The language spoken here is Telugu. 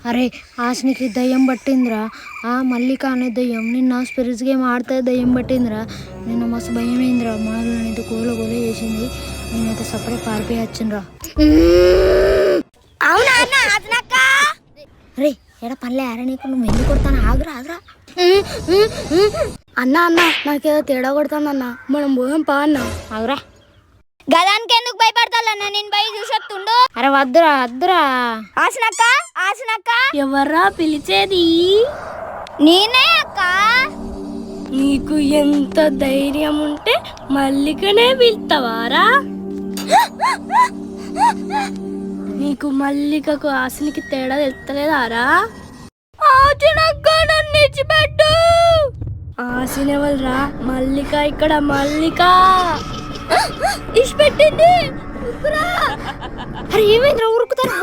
అరే ఆశనికి దయ్యం పట్టిందిరా. మల్లిక అనే దయ్యం నిన్న స్పిరిట్స్ గేమ్ ఆడితే దయ్యం పట్టిందిరా. నిన్న మస్తు భయం అయిందిరా. మనల్ని గోల గోల చేసింది. నేనైతే సపరేట్ పారిపోయి వచ్చిండ్రా. అరే ఎడ పనిలే అరే నీకు నువ్వు ఎందుకు కొడతాను? ఆగురా ఆగురా. అన్నా నాకేదో తేడా కొడుతుందన్న, మనం పోదాం పా అన్న. ఆగురా. గదానికి ఎందుకు భయపడతాలన్న, నేను భయ చూసొస్తుండు. అరే వద్దురా వద్దురా. ఆసనక్క ఎవర్రా పిలిచేది? నేనే అక్క. నీకు ఎంత ధైర్యం ఉంటే మల్లికనే పిలుస్తావారా? నీకు మల్లికకు ఆశనికి తేడా తెలుస్తలేదారా? ఆశనెవల్రా? మల్లిక ఇక్కడ మల్లిక ఇష్టపెట్టింది. అరే ఏమైందిరా ఉరుకుతారు?